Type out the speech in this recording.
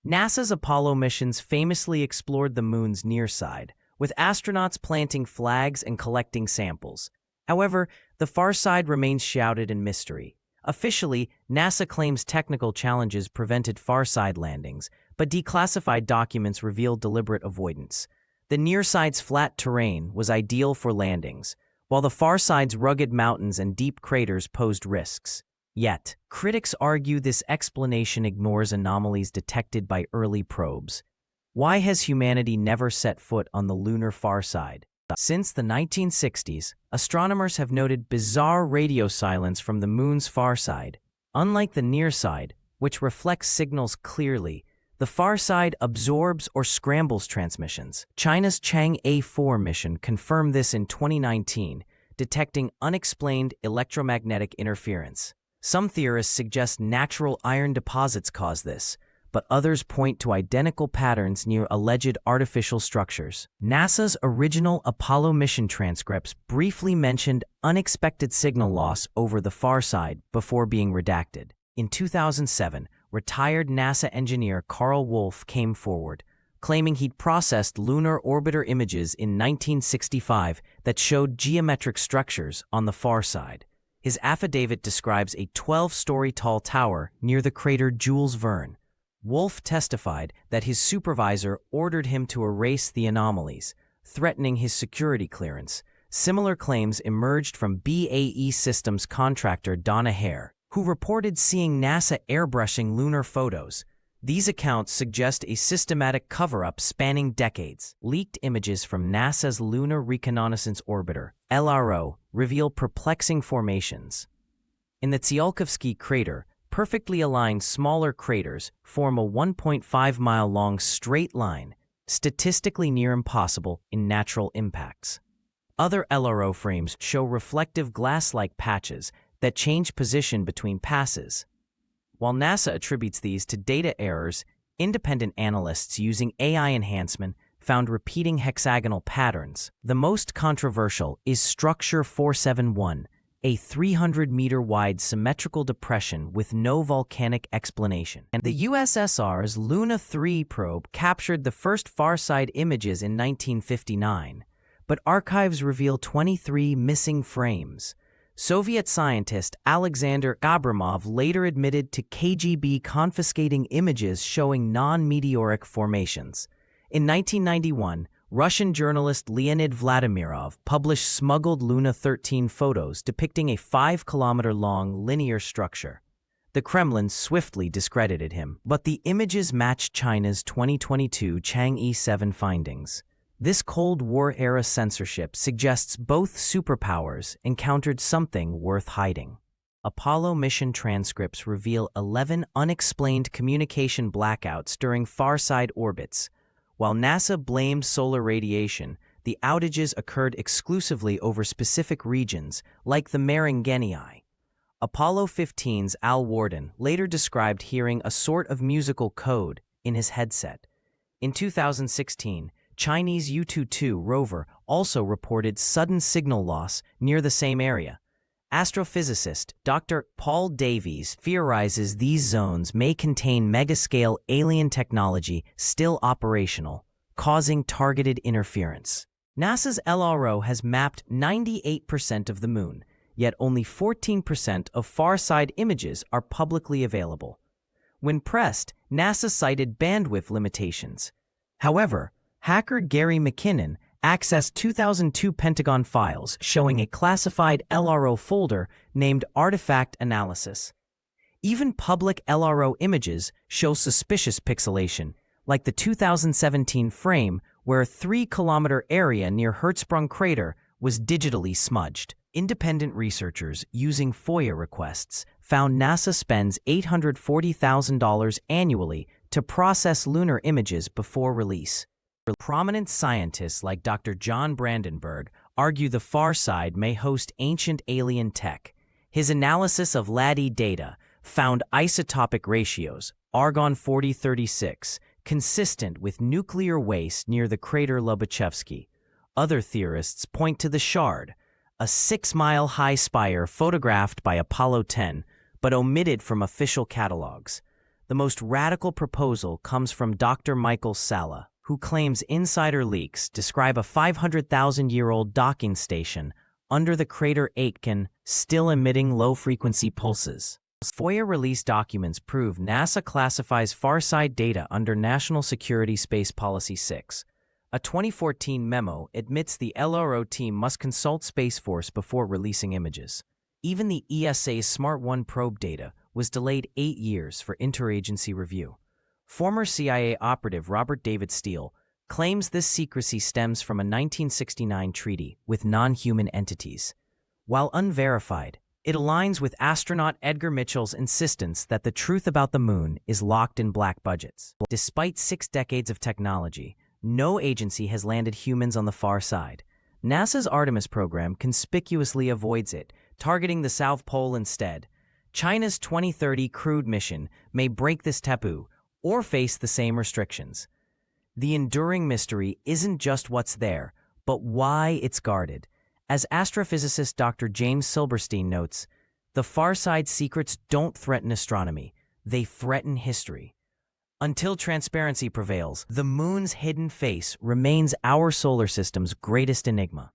NASA's Apollo missions famously explored the moon's near side, with astronauts planting flags and collecting samples. However, the far side remains shrouded in mystery. Officially, NASA claims technical challenges prevented far-side landings, but declassified documents revealed deliberate avoidance. The near side's flat terrain was ideal for landings, while the far side's rugged mountains and deep craters posed risks. Yet, critics argue this explanation ignores anomalies detected by early probes. Why has humanity never set foot on the lunar far side? Since the 1960s, astronomers have noted bizarre radio silence from the moon's far side. Unlike the near side, which reflects signals clearly, the far side absorbs or scrambles transmissions. China's Chang'e 4 mission confirmed this in 2019, detecting unexplained electromagnetic interference. Some theorists suggest natural iron deposits cause this, but others point to identical patterns near alleged artificial structures. NASA's original Apollo mission transcripts briefly mentioned unexpected signal loss over the far side before being redacted. In 2007, retired NASA engineer Carl Wolf came forward, claiming he'd processed lunar orbiter images in 1965 that showed geometric structures on the far side. His affidavit describes a 12-story tall tower near the crater Jules Verne. Wolf testified that his supervisor ordered him to erase the anomalies, threatening his security clearance. Similar claims emerged from BAE Systems contractor Donna Hare, who reported seeing NASA airbrushing lunar photos. These accounts suggest a systematic cover-up spanning decades. Leaked images from NASA's Lunar Reconnaissance Orbiter, LRO, reveal perplexing formations. In the Tsiolkovsky crater, perfectly aligned smaller craters form a 1.5-mile-long straight line, statistically near impossible in natural impacts. Other LRO frames show reflective glass-like patches that change position between passes. While NASA attributes these to data errors, independent analysts using AI enhancement found repeating hexagonal patterns. The most controversial is Structure 471, a 300-meter-wide symmetrical depression with no volcanic explanation. And the USSR's Luna 3 probe captured the first far-side images in 1959, but archives reveal 23 missing frames. Soviet scientist Alexander Abramov later admitted to KGB confiscating images showing non-meteoric formations. In 1991, Russian journalist Leonid Vladimirov published smuggled Luna 13 photos depicting a 5-kilometer-long linear structure. The Kremlin swiftly discredited him, but the images matched China's 2022 Chang'e 7 findings. This Cold War-era censorship suggests both superpowers encountered something worth hiding. Apollo mission transcripts reveal 11 unexplained communication blackouts during far-side orbits. While NASA blamed solar radiation, the outages occurred exclusively over specific regions, like the Marangeni. Apollo 15's Al Warden later described hearing a sort of musical code in his headset. In 2016, Chinese U-22 rover also reported sudden signal loss near the same area. Astrophysicist Dr. Paul Davies theorizes these zones may contain megascale alien technology still operational, causing targeted interference. NASA's LRO has mapped 98% of the moon, yet only 14% of far-side images are publicly available. When pressed, NASA cited bandwidth limitations. However, hacker Gary McKinnon accessed 2002 Pentagon files showing a classified LRO folder named Artifact Analysis. Even public LRO images show suspicious pixelation, like the 2017 frame where a 3-kilometer area near Hertzsprung crater was digitally smudged. Independent researchers using FOIA requests found NASA spends $840,000 annually to process lunar images before release. Prominent scientists like Dr. John Brandenburg argue the far side may host ancient alien tech. His analysis of LADEE data found isotopic ratios, argon-4036, consistent with nuclear waste near the crater Lobachevsky. Other theorists point to the Shard, a 6-mile-high spire photographed by Apollo 10, but omitted from official catalogs. The most radical proposal comes from Dr. Michael Salla, who claims insider leaks describe a 500,000-year-old docking station under the crater Aitken still emitting low-frequency pulses. FOIA-released documents prove NASA classifies far-side data under National Security Space Policy 6. A 2014 memo admits the LRO team must consult Space Force before releasing images. Even the ESA's Smart 1 probe data was delayed 8 years for interagency review. Former CIA operative Robert David Steele claims this secrecy stems from a 1969 treaty with non-human entities. While unverified, it aligns with astronaut Edgar Mitchell's insistence that the truth about the moon is locked in black budgets. Despite 6 decades of technology, no agency has landed humans on the far side. NASA's Artemis program conspicuously avoids it, targeting the South Pole instead. China's 2030 crewed mission may break this taboo or face the same restrictions. The enduring mystery isn't just what's there, but why it's guarded. As astrophysicist Dr. James Silberstein notes, the far side secrets don't threaten astronomy, they threaten history. Until transparency prevails, the moon's hidden face remains our solar system's greatest enigma.